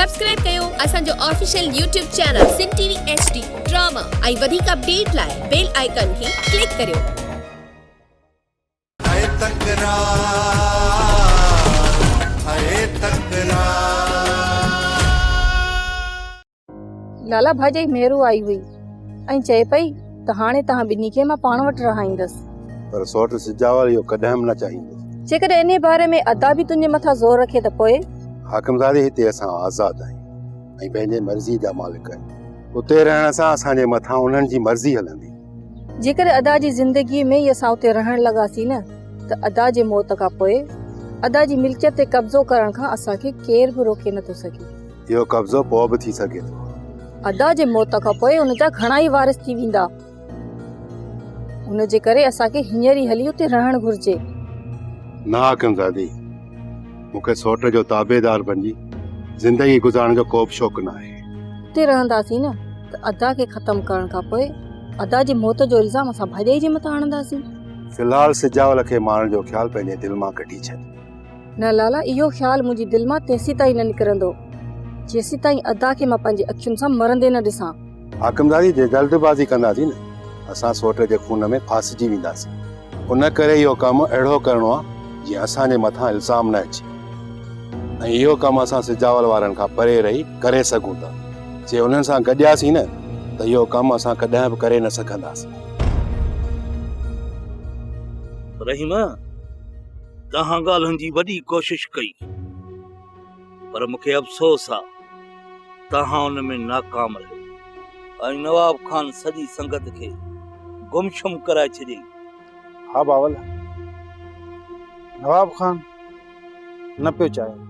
Subscribe कयो असांजो official YouTube channel सिन TV HD drama ऐं वधीक अपडेट लाइ बेल आइकन खे क्लिक करियो। लाला भाॼाई मेरू आई हुई ऐं चए पई त हाणे तव्हां ॿिन्ही खे मां पाण वटि रहाईंदसि, पर सौट सिजावल इहो कॾहिं न चाहींदुसि। जेकॾहिं इन बारे में अदा बि तुंहिंजे मथां ज़ोर रखे त पोइ? हाकिमज़ादे हिते असां आज़ाद आहियूं ऐं पंहिंजे मर्ज़ी जा मालिक आहियूं। उते रहण सां असांजे मथां उन्हनि जी मर्ज़ी हलंदी। जेकर अदा जी ज़िंदगीअ में ई असां उते रहण लॻासीं न त अदा जे मौत खां पोइ अदा जी मिल्कियत ते कब्ज़ो करण खां असांखे केर बि रोके नथो सघे। इहो कब्ज़ो पोइ बि थी सघे थो। अदा जे मौत खां पोइ उन जा घणा ई वारिस थी वेंदा। उन जे करे असांखे हींअर ई हली उते रहण घुर्जे। न हाकिमज़ादी, मूंखे सौट जो ताबेदार बणिजी ज़िंदगी गुज़ारण जो को बि शौक़ु न आहे। उते रहंदासीं न त अदा खे ख़तम करण खां पोइ अदा जी मौत जो इल्ज़ाम असां भाॼाई जे मथां आणंदासीं। फ़िलहाल सिजावल खे मारण जो ख़्यालु पंहिंजे दिलि मां कढी छॾ। न लाला, इहो ख़्यालु मुंहिंजी दिलि मां तेसीं ताईं न निकिरंदो जेसीं ताईं अदा खे मां पंहिंजी अखियुनि सां मरंदे न ॾिसां। हाकिमज़ादी जे जल्दबाज़ी कंदासीं न असां सौट जे खून में फासिजी वेंदासीं। उन करे इहो कमु अहिड़ो करिणो आहे जीअं असांजे मथां इल्ज़ाम न अचे ऐं इहो कमु असां सिजावल वारनि खां परे रही करे सघूं था। जे उन्हनि सां गॾियासीं न त इहो कमु असां कॾहिं बि करे न सघंदासीं। रहीमा, तव्हां ॻाल्हियुनि जी वॾी कोशिश कई, पर मूंखे अफ़सोस आहे तव्हां उन में नाकाम रहियो ऐं नवाब खान सॼी संगत खे गुमशुम कराए छॾियईं। हा बावल, नवाब खान न पियो चाहे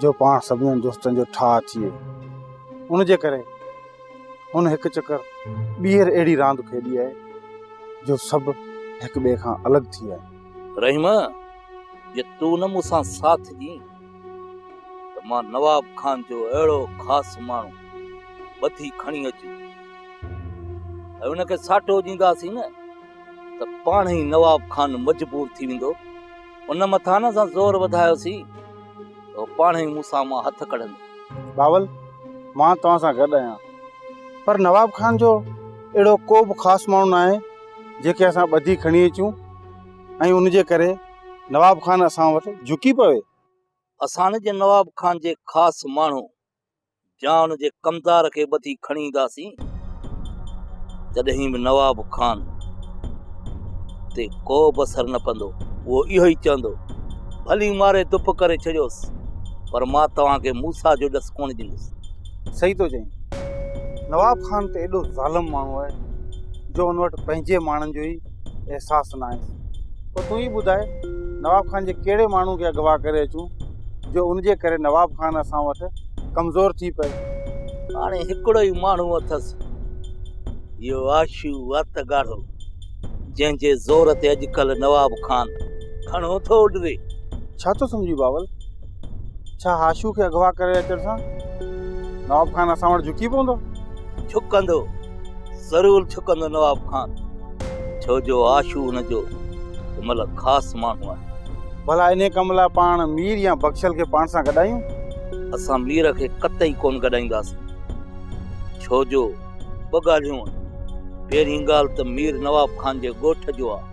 जो पाण सभिनी दोस्तनि जो ठाह थिए। उन जे करे हुन हिकु चकर ॿीहर अहिड़ी रांदि खेॾी आहे जो सभु हिक ॿिए खां अलॻि थी आहे। रहीमा, जे तूं न मूंसां साथ ॾीं त मां नवाब खान जो अहिड़ो ख़ासि माण्हू ॿधी खणी अचूं ऐं उनखे साटो ॾींदासीं न त पाण ई नवाब खान मजबूर थी वेंदो। उन मथां न असां ज़ोर वधायोसीं त पाण ई मूंसां मां हथ कढंदो। बावल, मां तव्हां सां गॾु आहियां, पर नवाब खान जो अहिड़ो को बि ख़ासि माण्हू न आहे जेके असां ॿधी खणी अचूं ऐं उन जे करे नवाब खान असां वटि झुकी पवे। असां जे नवाब खान जे ख़ासि माण्हू या उन जे कमदार खे ॿधी खणी ईंदासीं तॾहिं बि नवाब खान ते को बि असर न पवंदो। उहो इहो ई चवंदो, भली मारे धुप करे छॾियोसि, पर मां तव्हांखे मूसा जो ॾस कोन ॾींदुसि। सही थो चईं, नवाब खान त एॾो ज़ालिम माण्हू आहे जो हुन वटि पंहिंजे माण्हुनि जो ई अहसासु न आहे। पर तूं ई ॿुधाए, नवाब खान जे कहिड़े माण्हू खे अगवा करे अचूं जो उन जे करे नवाब खान असां वटि कमज़ोर थी पए। हाणे हिकिड़ो ई माण्हू अथसि, इहो आशू वातगाड़ो, जंहिंजे ज़ोर ते अॼुकल्ह नवाब खान खणो थो उॾरे। छा थो सम्झी बावल? छा आशू खे अगवा करे अचण सां नवाब खान असां वटि झुकी पवंदो? झुकंदो, ज़रूर झुकंदो नवाब खान, छो जो आशू हुनजो मतलब ख़ासि माण्हू आहे। भला इन कम लाइ पाण मीर या बख्शल खे पाण सां गॾायूं? असां मीर खे कतई कोन गॾाईंदासीं, छो जो ॿ ॻाल्हियूं आहिनि। पहिरीं ॻाल्हि त मीर नवाब खान जे ॻोठ जो आहे,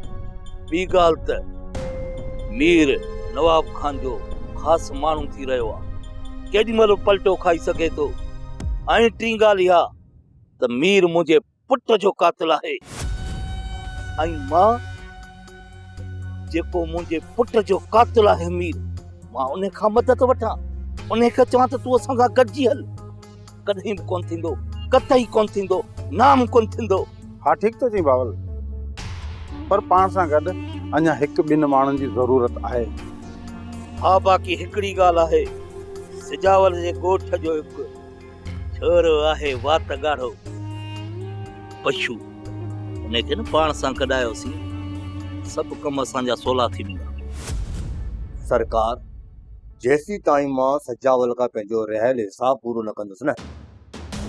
ॿी ॻाल्हि त मीर नवाब खान जो ख़ासि माण्हू थी रहियो आहे, केॾी महिल पलटो खाई सघे थो। ऐं टीं ॻाल्हि इहा त मीर मुंहिंजे पुट जो कातिल आहे ऐं मां जेको मुंहिंजे पुट जो कातिल आहे मीर, मां उन खां मदद वठां, उन खे चवां त तूं असां सां गॾिजी हल, कॾहिं बि कोन थींदो, कतई कोन थींदो, नाम कोन थींदो। हा ठीक थो चई बावल, पर पाण सां गॾु अञा हिकु ॿिनि माण्हुनि जी ज़रूरत आहे। हा, बाक़ी हिकिड़ी ॻाल्हि आहे, सिजावल जे ॻोठ जो हिकु छोरो आहे वातगाड़ो पशु, उनखे न पाण सां गॾायोसीं, सभु कम असांजा सोला थी वेंदा। सरकार, जेसीं ताईं मां सजावल खां पंहिंजो रहियल हिसाब पूरो न कंदुसि न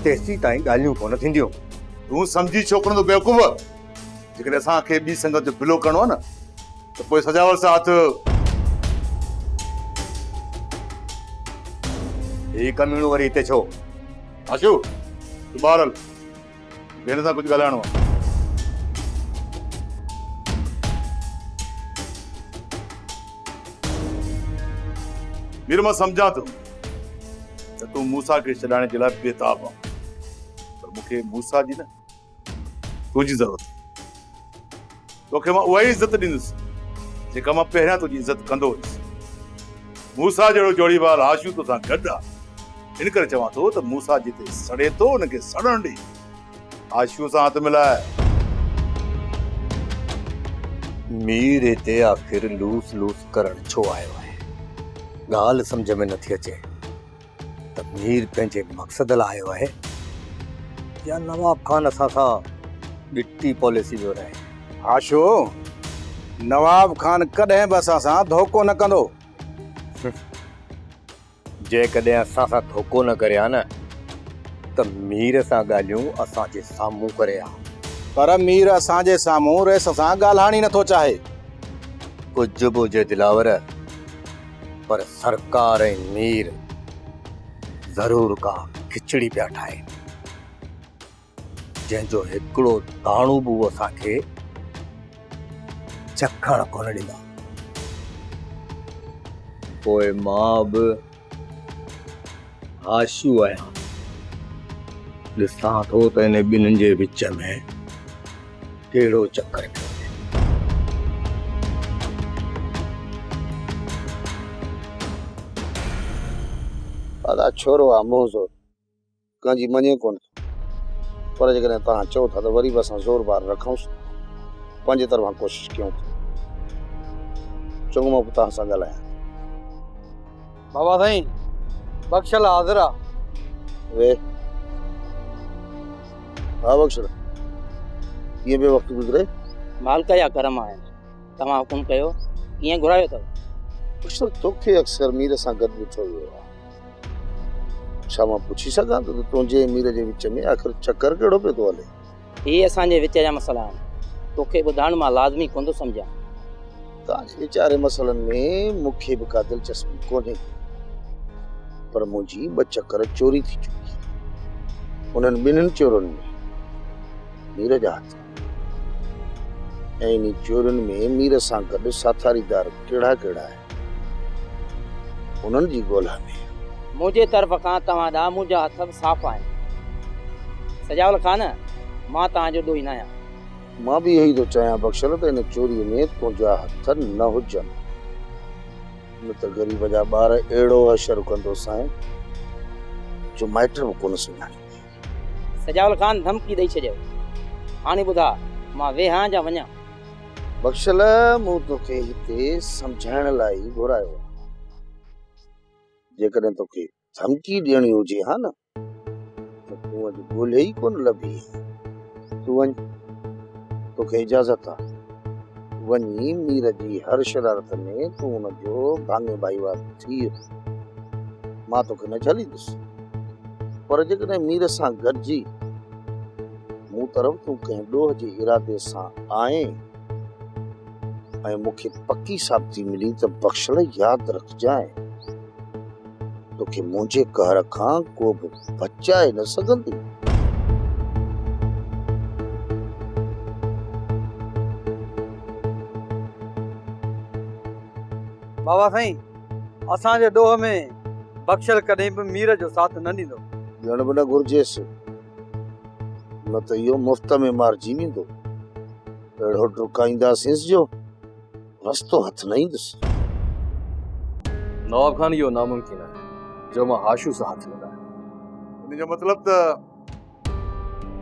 तेसीं ताईं ॻाल्हियूं कोन थींदियूं। तूं सम्झी छोकिरो तो बेवकूफ़, जेकॾहिं असांखे ॿी संगत जो बिलो करणो आहे न त पोइ सजावल सां हथ ही कमीणो वरी हिते छो? आशू तूं ॿाहिरि हल, भेण सां कुझु ॻाल्हाइणो आहे। वीर, मां सम्झां थो त तूं मूसा खे छॾाइण जे लाइ बेताब आहे, पर मूंखे मूसा जी न तुंहिंजी ज़रूरत आहे। तोखे मां उहा ई इज़त ॾींदुसि जेका मां पहिरियां तुंहिंजी इज़त कंदो हुयुसि। मूसा जहिड़ो जोड़ीवार आशू तोसां गॾु आहे, इन करे चवां थो त मूसा जिते सड़े थो उनखे सड़ण ॾे, आशू सां हथ मिलाए। मीर हिते आख़िर लूस लूस करण छो आयो आहे? ॻाल्हि सम्झ में नथी अचे त मीर पंहिंजे मक़सद लाइ आयो आहे या नवाब खान असां सां ॾिटी पॉलिसी जो रहे? आशो, नवाब खान कॾहिं बि असां सां धोखो न कंदो। जेकॾहिं असां सां धोखो न करे हा न त मीर सां ॻाल्हियूं असांजे साम्हूं करे हा। पर मीर असांजे साम्हूं रेस सां ॻाल्हाइण ई नथो चाहे। कुझु बि हुजे दिलावर, पर सरकार ऐं मीर ज़रूर का खिचड़ी पिया ठाहे, जंहिंजो हिकिड़ो दाणो बि असांखे चखण कोन ॾींदा। पोइ मां बि आशू आहियां, ॾिसां थो त इन ॿिन्हिनि जे विच में कहिड़ो चक्कर पियो। दादा छोरो आहे मोह ज़ोर कंहिंजी मञे कोन, पर जेकॾहिं तव्हां चओ था त वरी बि असां ज़ोर बार रखूंसि, पंहिंजे तरफ़ां कोशिशि कयूं था। चङो मां तव्हां सां ॻाल्हायां। बाबा साईं, बख़्शल हाज़िर आहे। वे हा बख़्शल, कीअं बे वक़्तु गुज़रे? मालिक जा करम आहिनि, तव्हां हुकुम कयो, कीअं घुरायो अथव? बख़्शल, तोखे अक्सर मीर सां गॾु ॾिठो वियो आहे। छा मां पुछी सघां त तुंहिंजे मीर जे विच में आख़िर चक्कर कहिड़ो पियो थो हले? इहे असांजे विच जा मसइला आहिनि, तोखे ॿुधाइण मां लाज़मी कोन थो सम्झां। तव्हांजे वीचारे मसइलनि में मूंखे बि का दिलचस्पी कोन्हे, पर मुंहिंजी 2 चक्कर चोरी थी चुकी आहे। उन्हनि ॿिन्हिनि चोरनि में मीर जा हथ, ऐं इन चोरनि में मीर सां गॾु साथारीदार कहिड़ा कहिड़ा आहिनि, उन्हनि जी ॻोल्हा में मुंहिंजे तरफ़ खां तव्हां ॾांहुं मुंहिंजा हथ बि साफ़ आहिनि। सजावल खान, मां तव्हांजो ॾोही न आहियां। मां बि इहो ई थो चाहियां बख़्शल त इन चोरीअ में तुंहिंजा हथ न हुजनि, न त ग़रीब जा ॿार अहिड़ो हशर कंदोसांइ जो माइट बि कोन सुञाणे। सजावल खान धमकी ॾेई छॾियो, हाणे ॿुधा मां वेहां या वञा? बख़्शल, मूं तोखे हिते सम्झाइण लाइ ई घुरायो आहे। जेकॾहिं तोखे धमकी ॾियणी हुजे हा न त तूं अॼु ॻोल्हे ई कोन लभी। तूं वञ, तोखे इजाज़त आहे। वञी मीर जी हर शरारत में तूं हुनजो भाङे भाईवार थी। मां तोखे न झलींदुसि, पर जेकॾहिं मीर सां गॾिजी मूं तरफ़ तूं कंहिं ॾोह जे इरादे सां आहीं ऐं मूंखे पकी साबिती मिली त बख़्शल यादि रखजांइ, तोखे मुंहिंजे कहर खां को बि बचाए न सघंदी। बाबा साईं, असांजे ॾोह में बख़्शल कॾहिं बि मीर जो साथ न ॾींदो। ॼण बि न घुरिजेसि, न त इहो मुफ़्त में मारिजी वेंदो। अहिड़ो डुकाईंदासींसि जो रस्तो हथ न ईंदुसि। नवाब खान, इहो नामुमकिन आहे जो मां आशू सां हथ मिलायां। इन जो मतिलब त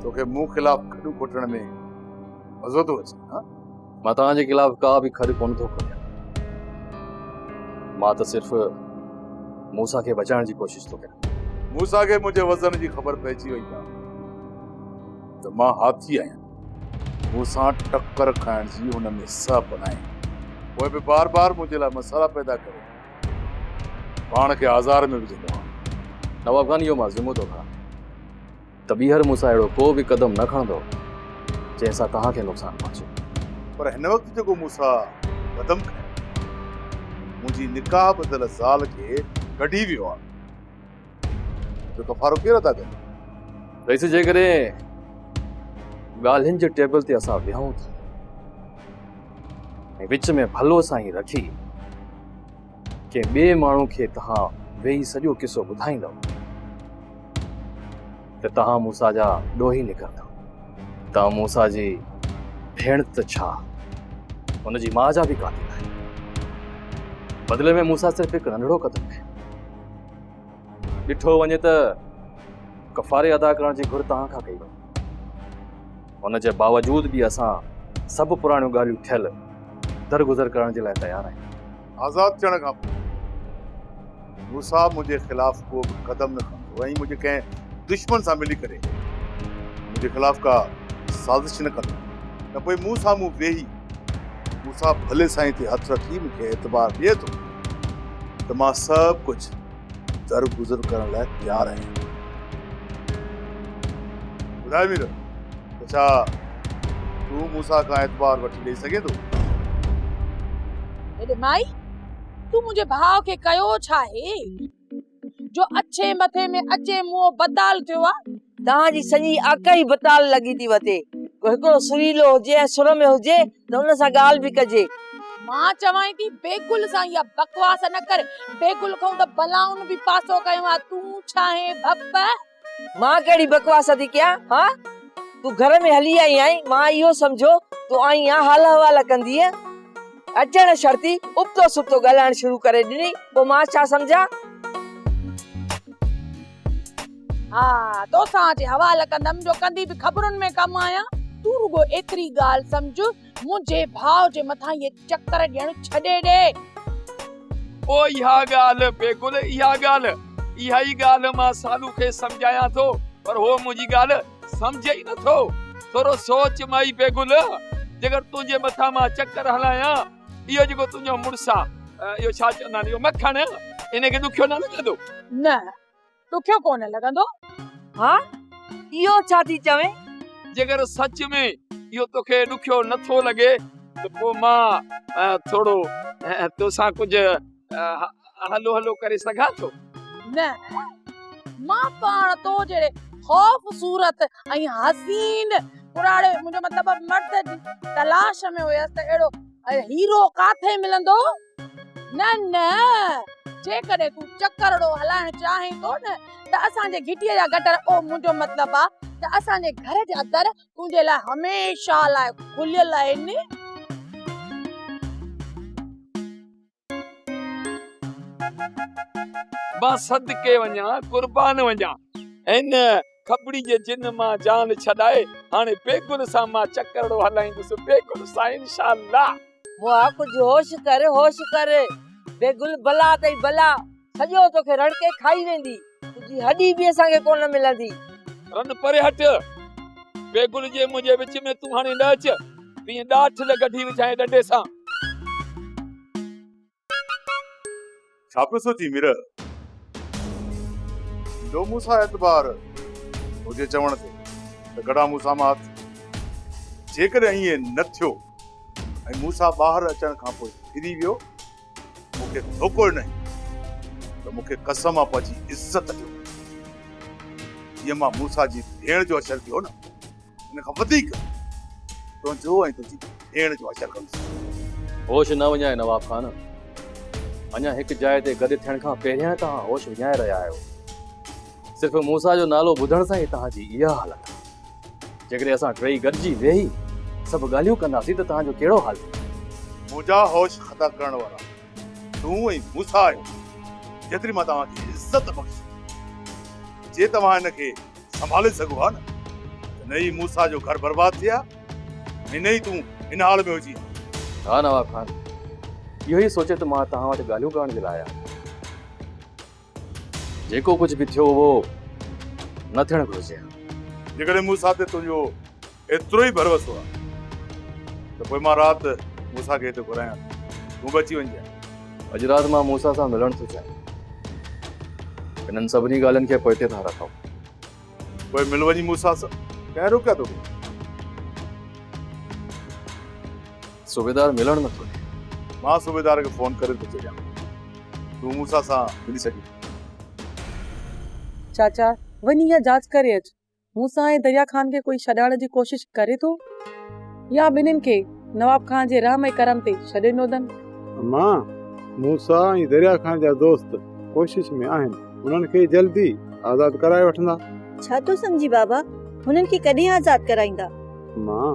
तोखे मूं खिलाफ़ खॾू खोटण में मज़ो थो अचे? मां तव्हांजे खिलाफ़ का बि खॾ कोन थो खोलियां, मां त सिर्फ़ मूसा खे बचाइण जी कोशिश थो कयां। मूसा खे मुंहिंजे वज़न जी ख़बर पइजी वई आहे त मां हाथी आहियां, मूंसां टक्कर खाइण जी हुन में सप न आहे। पोइ बि बार बार मुंहिंजे लाइ मसाला पैदा करे पाण खे आज़ार में विझंदो आहे। नवाब खान, इहो मां ज़िम्मो थो खणां त ॿीहर मूंसां अहिड़ो को बि क़दम न खणंदो जंहिंसां तव्हांखे नुक़सानु पहुचे। पर हिन वक़्तु जेको मूंसां क़दम खयो, मुंहिंजी निकाह बदल ज़ाल खे कढी वियो आहे। जो कफ़ारो केरु था करे? रईस जे करे ॻाल्हियुनि जे टेबल ते असां विहूं था ऐं विच में भलो साईं रखी के ॿिए माण्हू खे तव्हां वेही सॼो किसो ॿुधाईंदव त तव्हां मूंसां जा ॾोही निकिरंदव। तव्हां मूंसां जी भेण त छा, हुनजी माउ जा बि कातिल आहियो। बदिले में मूंसां सिर्फ़ु हिकु नंढड़ो क़दम कयो। ॾिठो वञे त कफ़ारे अदा करण जी घुर तव्हां खां कई वई। हुन जे बावजूद बि असां सभु पुराणियूं ॻाल्हियूं थियल दरगुज़र करण जे लाइ तयार आहियूं। आज़ाद थियण खां पोइ मूसा मुंहिंजे ख़िलाफ़ को बि क़दम न खणंदो ऐं मुंहिंजे कंहिं दुश्मन सां मिली करे मुंहिंजे ख़िलाफ़ का साज़िश न कंदो। त पोइ मूं साम्हूं वेही मूसा भले साईं ते हथ रखी मूंखे एतबार ॾिए थो त मां सभु कुझु दरगुज़र करण लाइ तयारु आहियां। ॿुधाए मीर, त छा तूं मूसा खां एतबार वठी ॾेई सघे थो? एॾे माई, तू मुंहिंजे भाउ खे कयो छा आहे जो अच्छे मथे में अचे मुंहुं बदाल थियो आहे? तव्हांजी सॼी अक ई बताल लॻी थी वते। हिकिड़ो सुरीलो हुजे ऐं सुर में हुजे त हुन सां ॻाल्हि बि कजे। मां चवां थी बेगुल सां इहा बकवास न कर। बेगुल खां त भलाउन बि पासो कयो आहे। तूं छा है भप? मां कहिड़ी बकवास थी कयां? हा, तू घर में हली आई आहीं, मां इहो समझो तू आई आ हाल हवाला कंदी अचण शर्ती उबतो सुबतो ॻाल्हाइण शुरू करे ॾिनी, पोइ मां छा समझा? हा, तोसां जे हवाला कंदम जो कंदी बि ख़बरुनि में कम आया। तू रुगो एतिरी ॻाल्हि समझ, मुंहिंजे भाउ जे मथां ये चक्कर ॾियण छॾे ॾे। ओ इहा ॻाल्हि बेगुल, इहा ई ॻाल्हि मां सालू खे समझायां थो, पर हो मुंहिंजी ॻाल्हि समझे ई नथो। थोरो सोच माई बेगुल, जेकर तुंहिंजे मथां मां चक्कर हलायां, इहो जेको तुंहिंजो मुड़ुसु आहे, इहो छा चवंदा आहिनि, इहो मखण, इनखे ॾुखियो न लॻंदो? न, ॾुखियो कोन लॻंदो। हा, इहो छा थी चवे? जेकर सच में इहो तोखे ॾुखियो नथो लॻे त पोइ मां थोरो तोसां कुझु हलो हलो करे सघां थो। न, मां पाण तो जहिड़े ख़ौफ़ सूरत ऐं हसीन पुराणे मुंहिंजो मतिलबु मर्द जी तलाश में हुयसि त अहिड़ो हीरो काथे मिलंदो? न न, जेकॾहिं तूं चक्करड़ो हलाइण चाहीं थो न त असांजे घिटीअ जा गटर, ओ मुंहिंजो मतिलबु आहे त असांजे घर जा दर तुंहिंजे लाइ हमेशह लाइ खुलियल आहिनि। मां सदके वञा, कुर्बान वञा, इन खपड़ी जे जिन मां जान छॾाए हाणे बेगुल सां मां चक्करड़ो हलाईंदुसि, बेगुल सां इंशाअल्लाह। मुआ कुझु होश कर। बेगुल भला तई भला, सॼो तोखे रड़के खाई वेंदी, तुंहिंजी हॾी बि असांखे कोन मिलंदी। रन परे हट, बेगुल जे मुंहिंजे विच में तूं हाणे न अच, तीअं ॾाठ लॻी विझाए डंडे सां। छा पियो सोची मीर? जो मूंसां एतबार मुझे चवण ते त गड़ा मूंसां मां जेकॾहिं ईअं न थियो ऐं मूंसां ॿाहिरि अचण खां पोइ फिरी वियो, मूंखे धोखो न त मूंखे कसम आहे पंहिंजी इज़त ॾियो। जीअं मां मूंसां जी भेण जो अशर थियो न, हिन खां वधीक तुंहिंजो ऐं तुंहिंजी भेण जो अशर कंदुसि। होश न वञाए नवाब खान, अञा हिकु जाइ ते गॾु थियण खां पहिरियां तव्हां होश विञाए रहिया आहियो। सिर्फ़ु मूसा जो नालो ॿुधण सां ई तव्हांजी इहा हालत आहे। जेकॾहिं असां टई गॾिजी वेही सभु ॻाल्हियूं कंदासीं त तव्हांजो कहिड़ो हाल? मुंहिंजा होश ख़ता करण वारा तूं ऐं मूसा आहियो। जेतिरी मां तव्हांखे इज़त बख़्शी, जे तव्हां हिनखे संभाले सघो हा न, त न ई मूसा जो घर बर्बाद थिया, न ई तूं हिन हाल में हुजी। हा नवाब खान, इहो ई सोचे त मां तव्हां वटि ॻाल्हियूं करण जे लाइ आहियां। जेको कुझु बि थियो उहो न थियणु घुरिजे। जेकॾहिं मूसा ते तुंहिंजो एतिरो ई भरोसो आहे त पोइ मां राति मूसा खे हिते घुरायां, तूं बची वञजांइ। अॼु राति मां मूसा सां मिलण थो चाहियां। हिननि सभिनी ॻाल्हियुनि खे पोइ था रखो। पोइ मिल वञी मूसा सां, कंहिं रोकिया थो? सूबेदार मिलण नथो ॾे। मां सूबेदार खे फोन करे थो चयां, तूं मूसा सां मिली सघीं। चाचा वञी इहा जांच करे अच मूंसां ऐं दरिया खान खे कोई छॾाइण जी कोशिश करे थो या ॿिन्हिनि खे नवाब खान जे रहम ऐं करम ते छॾे ॾिनो अथनि। मां मूसा ऐं दरिया खान जा दोस्त कोशिश में आहिनि, उन्हनि खे जल्दी आज़ाद कराए वठंदा। छा तो समझी बाबा, हुननि खे कॾहिं आज़ाद कराईंदा? मां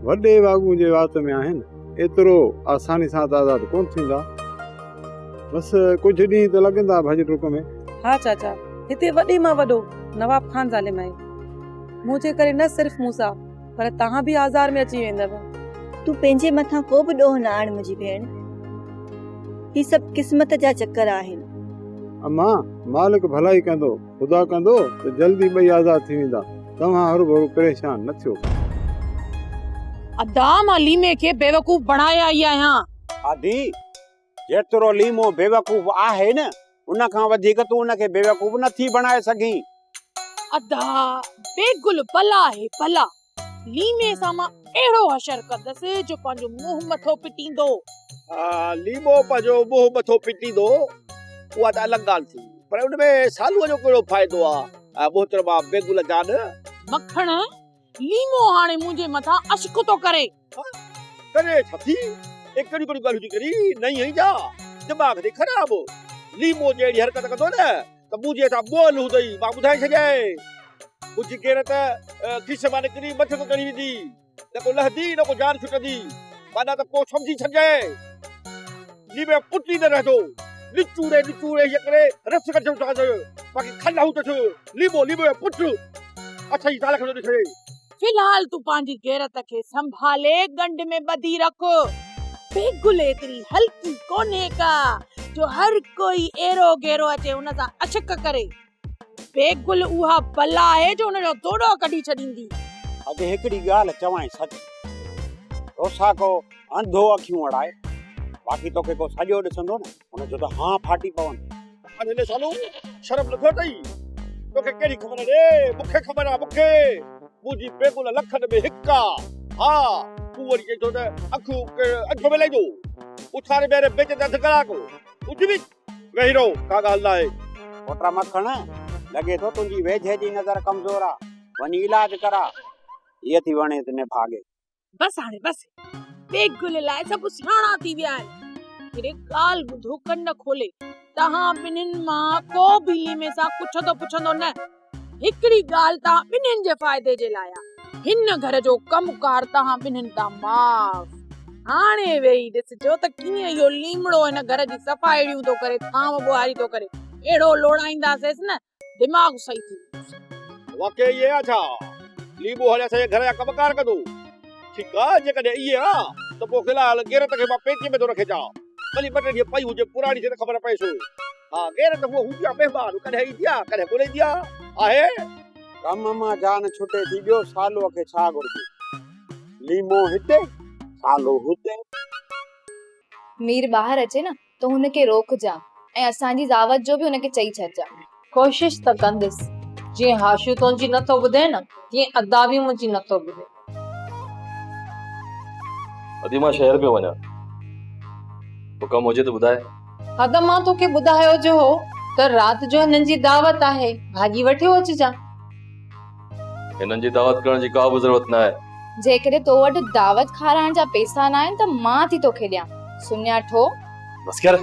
वॾे बाबू जे वात में आहिनि, एतिरो आसानी सां त आज़ाद कोन थींदा, बसि कुझु ॾींहं त लॻंदा भॼ टुक में। हा चाचा, हिते वॾे मां वॾो नवाब खान ज़ालिम आहे। मुंहिंजे करे न सिर्फ़ मूसा पर तव्हां बि आज़ार में अची वेंदव। तूं पंहिंजे मथां को बि ॾोह न आण मुंहिंजी भेण, ही सभु क़िस्मत जा चक्कर आहिनि। अम्मा मालिक भलाई कंदो, ख़ुदा कंदो त जल्दी ॿई आज़ाद थी वेंदा, तव्हां हर भरू परेशान न थियो। अदा मां लीमे खे बेवकूफ़ बणाया आई आहियां। आदि जेतिरो लीमो बेवकूफ़ आहे न, उन खां वधीक तूं उनखे बेवकूफ़ नथी बणाए सघीं। अदा बेगुल भला आहे भला, लीमे सां मां अहिड़ो हशर कंदसि जो पंहिंजो मुंहुं मथो पिटींदो। लीमो पंहिंजो मुंहुं मथो पिटींदो उहा त अलॻि ॻाल्हि थी, पर उनमें सालूअ जो कहिड़ो फ़ाइदो आहे मोहतरमा बेगुल जान? मखण लीमो हाणे मुंहिंजे मथां अशक थो करे। करे छा थी? एकड़ी कड़ी ॻाल्हि करी नहीं है जा दिमाग़ ते ख़राब। लीमो जहिड़ी हरकत कंदो न त मुंहिंजे सां बोल हूंदई, मां ॿुधाए छॾियां। कुझु केर त खिस मां निकिरी मथे ते चढ़ी वेंदी, न को लहंदी न को जान छुटंदी, माना त को सम्झी छॾिजांइ लीमे पुटी न रहंदो। निचूड़े ये करे रस कढो था बाक़ी खल्ला हूं तो लीमो लीमो पुट अच्छा ही साल खड़ो दिखे। फिलहाल तू पंहिंजी गैरत खे संभाले गंड में ॿधी रख। बेगुल एतिरी हल्की कोन्हे का जो हर कोई एरो गेरो अचे उन सां अशक करे। बेगुल उहा बला आहे जो उनजो दोड़ो कढी छॾींदी। अॻे हिकिड़ी ॻाल्हि चवां सच, तोसां को अंधो अखियूं अड़ाए, बाक़ी तोखे को सॼो ॾिसंदो न उनजो त हाँ फाटी पवंदी। अने सालू शर्म नथो अथई? तोखे कहिड़ी ख़बर ॾे? मूंखे ख़बर आहे, मूंखे मुंहिंजी बेगुल लखनि में हिका। हा तूं वरी चईं थो त अखियूं में लॻो उथारे मेरे बेच ते अधु कलाकु कुझु बि वेही रहो, का ॻाल्हि न आहे। पोटा मखण लॻे थो तुंहिंजी वेझे जी नज़र कमज़ोर आहे, वञी इलाज करा, ये थी वणे तने भागे। बस हाणे बस, बेगुल लाइ सभु सियाणा थी विया आहिनि। मेरे ॻाल्हि ॿुधो, कन खोले, तव्हां ॿिन्हिनि मां को बि लीमे सां कुझु तो पुछंदो न। हिकिड़ी ॻाल्हि तव्हां ॿिन्हिनि जे फ़ाइदे जे लाइ आहे, हिन घर जो कमकार तव्हां ॿिन्हिनि तां माफ़। हाणे वेही ॾिसजो त कीअं इहो लीमड़ो हिन घर जी सफ़ाइड़ियूं थो करे, थांव ॿुहारी थो करे। अहिड़ो लोड़ाईंदासीं न दिमाग़ सही थी। वाकई ये अच्छा लीमो हले असांजे घर जा कमकार कंदो। ठीकु आहे, जेकॾहिं इहे आहे त पोइ फ़िलहाल गैरत खे मां पेटीअ में थो रखे अचां, भली ॿ टे ॾींहं पई हुजे पुराणी खे त ख़बर पएसि। हा गैरत उहो हूंदी आहे महिमान, कॾहिं ईंदी आहे कॾहिं कोन ईंदी आहे। कम मां जान छुटे थी ॿियो सालो खे छा घुरिजे? लीमो हिते सालो हुते। मीर ॿाहिरि अचे न त हुनखे रोकजां ऐं असांजी दावत जो बि हुनखे चई छॾजां। कोशिश त कंदसि, जीअं हाशू तुंहिंजी नथो ॿुधे न तीअं अदा बि मुंहिंजी नथो ॿुधे। अदी मां शहर पे वञा, हुकम हुजे त ॿुधाए। हा त मां तोखे ॿुधायो जो हो त राति जो हिननि जी दावत आहे, भाॼी वठी अचिजां। हिननि जी दावत करण जी का बि ज़रूरत न आहे। जेकॾहिं तो वटि दावत खाराइण जा पैसा न आहिनि त मां थी तोखे ॾियां, सुञा ठो। बस कर,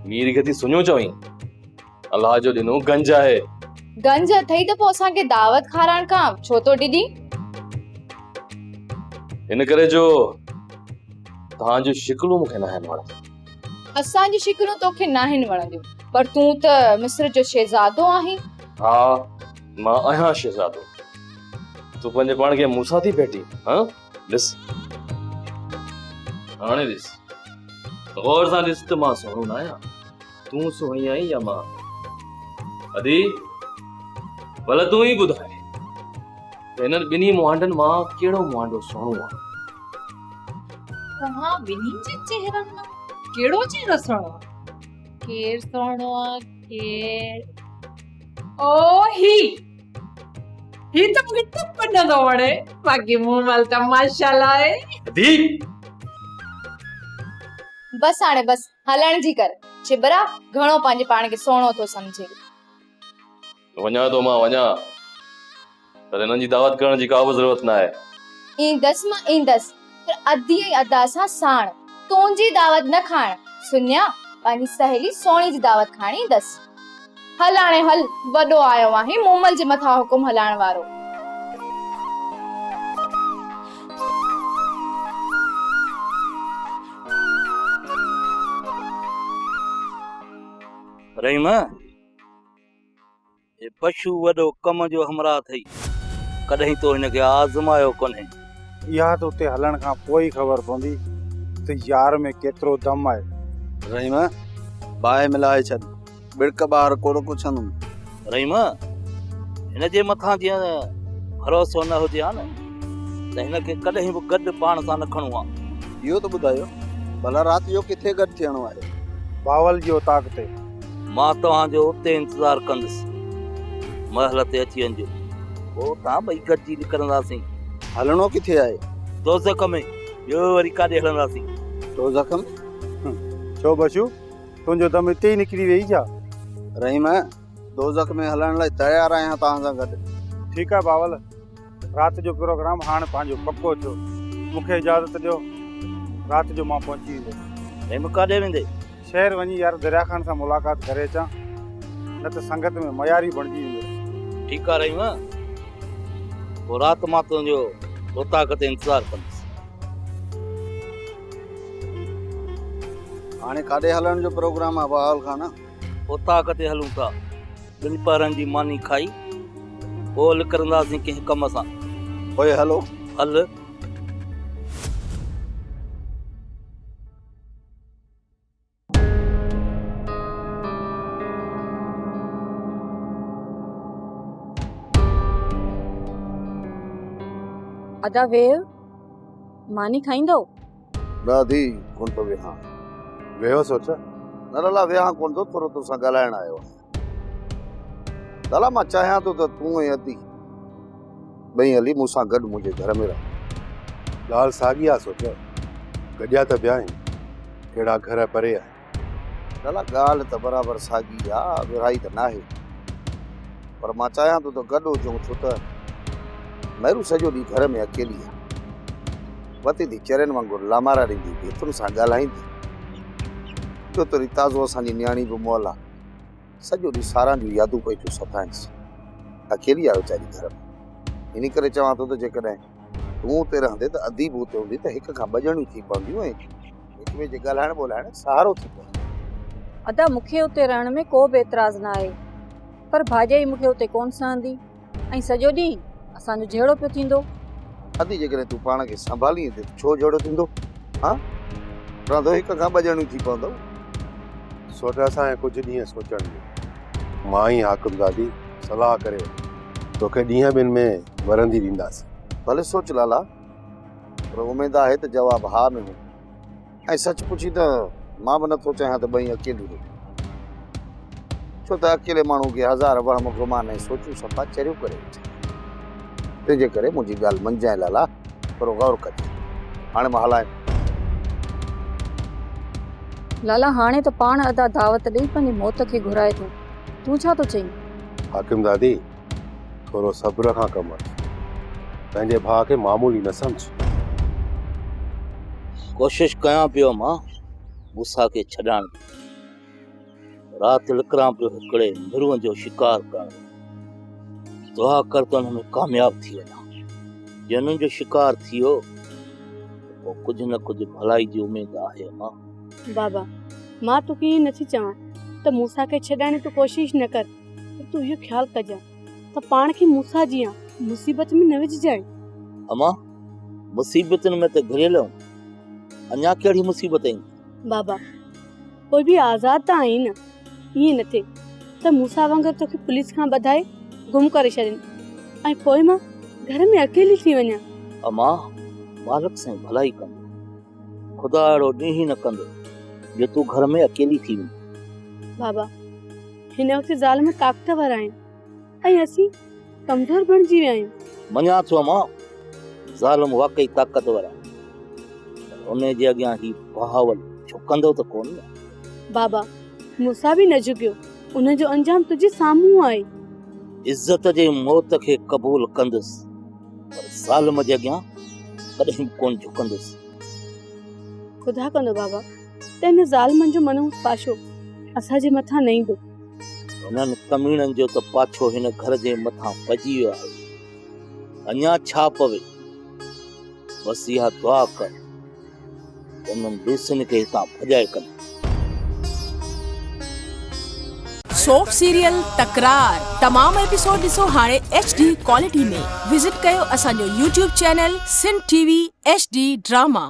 मीर खे थी सुञो चवईं? अलाह जो ॾिनो गंज आहे। गंज अथई त पोइ असांखे दावत खाराइण खां छो तो ॾिनी? इन करे जो तव्हांजूं शिकलूं मूंखे न आहिनि वणंदियूं। असांजी शिकलूं तोखे न आहिनि वणंदियूं, पर तूं त मिस्र जो शहज़ादो आहीं। हा मां आहियां शहज़ादो, तूं पंहिंजे पाण खे मूंसां थी भेटी? हाँ ॾिस हाणे ॾिस, गौर सां ॾिस त मां सुहिणो न आहियां, तूं सुहिणी आहीं या मां? अदी भला तूं ई ॿुधाए हिननि ॿिन्ही मुहांडनि मां कहिड़ो मुहांडो सुहिणो आहे? तव्हां ॿिन्ही जे चेहरनि मां कहिड़ो चेहरो सुहिणो आहे? केर सुहिणो आहे? केर? ओ ही त मूंखे टप न थो वणे, बाक़ी मूं मल त माशाल्लाह आहे। अदी बस हाणे बस हलण जी कर, चिबरा घणो पंहिंजे पाण खे सुहिणो थो समझे। वञा थो मां वञा, पर हिननि जी दावत करण जी का बि ज़रूरत न आहे। ईंदसि मां ईंदसि, पर अधी ऐं अदा सां साण, तुंहिंजी दावत न खाइण। सुनिया, पंहिंजी सहेली सोणी जी दावत खाइण ईंदसि। हल हाणे हल, वॾो आयो आहे मोमल जे मथां हुकुम हलाइण वारो। रहीम, ये पशु वॾो कम जो हमरा थई, कॾहिं तो हिनखे आज़मायो कोन्हे। इहा त उते हलण खां पोइ ई ख़बर पवंदी त यार में केतिरो दम आहे। रहीम, बाहि मिलाए छॾ, बिड़क ॿार कोड़ो पुछंदुमि। रहीम, हिन जे मथां जीअं भरोसो न हुजे हा न, त हिनखे कॾहिं बि गॾु पाण सां न खणो आहे। इहो त ॿुधायो, भला राति जो किथे गॾु थियणो आहे? बावल जी उताक ते। मां तव्हांजो उते इंतज़ारु कंदुसि, महल ते अची वञिजो, पोइ तव्हां ॿई गॾिजी निकिरंदासीं। हलणो किथे आहे? दोज़ख में, ॿियो वरी काॾे हलंदासीं? दोज़ख में? छो बशू, तुंहिंजो दम हिते ई निकिरी वेई छा? रहीम, दोज़ख में हलण लाइ तयारु आहियां तव्हां सां गॾु। ठीकु आहे बावल, राति जो प्रोग्राम हाणे पंहिंजो पको थियो। मूंखे इजाज़त ॾियो, राति जो मां पहुची वेंदुसि। रहीम, काॾे वेंदे? शहर वञी यार दरिया खान सां मुलाक़ात करे अचां, न त संगत में मयारी बणिजी वेंदो। ठीकु आहे रहीम, पोइ राति मां तुंहिंजो उताक ते इंतज़ारु कंदुसि। हाणे काॾे हलण जो प्रोग्राम आहे बावल खान? उताक ते हलूं था, ॿिनि पहरनि जी मानी खाई पोइ निकिरंदासीं कंहिं कम सां। ओए हलो हल। अदा वेव, मानी खाईंदो? दादी कोन तो वेहा। वेहो सोच? न लला वेहा कोन तो, थोरो तोसां ॻाल्हाइण आयो आहियां। लला मां चाहियां थो त तूं ऐं अदी ॿई हली मूंसां गॾु मुंहिंजे घर में रह। ॻाल्हि साॻी आहे सोच, गॾिया त ॿिया आहिनि, कहिड़ा घर परे आहे। लला ॻाल्हि त बराबरि साॻी आहे, विरहाई त नाहे, पर मां चाहियां थो त गॾु हुजूं, छो त मेरू सॼो ॾींहुं घर में अकेली आहे। वती थी चरनि वांगुरु लामारा ॾींदी, भेतुनि सां ॻाल्हाईंदी। ॿियो त वरी ताज़ो असांजी न्याणी बि मोल आहे, सॼो ॾींहुं सारां जूं यादूं पई थियूं सताइंसि। अकेली आहे वीचारी घर में, इन करे चवां थो त जेकॾहिं तूं उते रहंदे त अदी बि उते हूंदी, त हिक खां ॿ ॼणियूं थी पवंदियूं ऐं हिक ॿिए जे ॻाल्हाइण ॿोलाइण सहारो थी पवंदो। अदा मूंखे उते रहण में को बि एतिराज़ न आहे, पर भाॼाई मूंखे उते कोन सहंदी ऐं सॼो ॾींहुं असांजो जहिड़ो पियो थींदो। अदी जेकॾहिं तूं पाण खे संभालींदे त छो जहिड़ो थींदो? हा रहंदो हिक खां ॿ ॼणियूं थी पवंदो। सोच असांखे कुझु ॾींहं सोचण ॾियो, मां ई हाकिम दादी सलाह करे तोखे ॾींहं ॿिनि में वरंदी ॾींदासीं। भले सोच लाला, पर उमेद आहे त जवाब हा में ऐं सच पुछी त मां बि नथो चाहियां त ॿई अकेली रहे, छो त अकेले माण्हू खे हज़ार वहम गुमान ऐं सोचूं सफ़ा चरियो करे विझे। तंहिंजे करे मुंहिंजी ॻाल्हि मंझाए लाला, थोरो गौर कजे। हाणे मां हलायां। लाला हाणे त पाण अदा दावत ॾेई पंहिंजी मौत खे घुराए थो, तूं छा थो चईं? हाकिम दादी थोरो सब्र खां कमु वठ, पंहिंजे भाउ खे मामूली न सम्झ। कोशिश कयां पियो मां मूसा खे छॾाइण, राति लिकरां पियो हिकिड़े मिरुअ जो शिकार करण। दुआ कर त हुन में कामयाब थी वञा। जे हुननि जो शिकार थियो पोइ कुझु न कुझु भलाई जी उमेद आहे मां। बाबा, मां तोखे ईअं नथी चवां त मूसा खे छॾाइण तूं कोशिश न कर, पर तूं इहो ख़्यालु कजां त पाण खे मूसा जीअं मुसीबत में न विझजांइ। अमा, मुसीबतुनि में त घिरियल आहियूं, अञा कहिड़ी मुसीबत आहिनि? बाबा, कोई बि आज़ाद त आहीं न, ईअं न थिए त मूसा वांगुरु तोखे पुलिस खां ॿधाए गुम करे छॾनि ऐं पोइ मां घर में अकेली थी वञा। अमा, मालिक साईं भलाई कंदो, ख़ुदा अहिड़ो ॾींहुं ई न कंदो जो तूं घर में अकेली थी वञे। बाबा, हिन वक़्तु ज़ालिम ताक़तवर आहिनि ऐं असीं कमज़ोर बणिजी विया आहियूं। मञा थो अमा, ज़ालिम वाकई ताक़तवर आहे, उन जे अॻियां ही बहावल झुकंदो त कोन न। बाबा, मूसा बि न झुकियो, उन जो अंजाम तुंहिंजे साम्हूं आहे। इज्जत जे मौत खे क़बूल कंदुसि, पर ज़ालिम जे अॻियां कॾहिं कोन झुकंदुसि। ख़ुदा कंदो बाबा, त हिन ज़ालिमनि जो मनहूस पाशो असांजे मथां न ईंदो। उन्हनि कमीणनि जो त पाछो हिन घर जे मथां पइजी वियो आहे। अञा छा पवे, बसि इहा दुआ कर त उन्हनि लूसिन खे हितां भॼाए कनि। सोप सीरियल तकरार तमाम एपिसोड ॾिसो हाणे HD क्वालिटी में। विजिट कयो असांजो YouTube channel Sindh TV HD drama.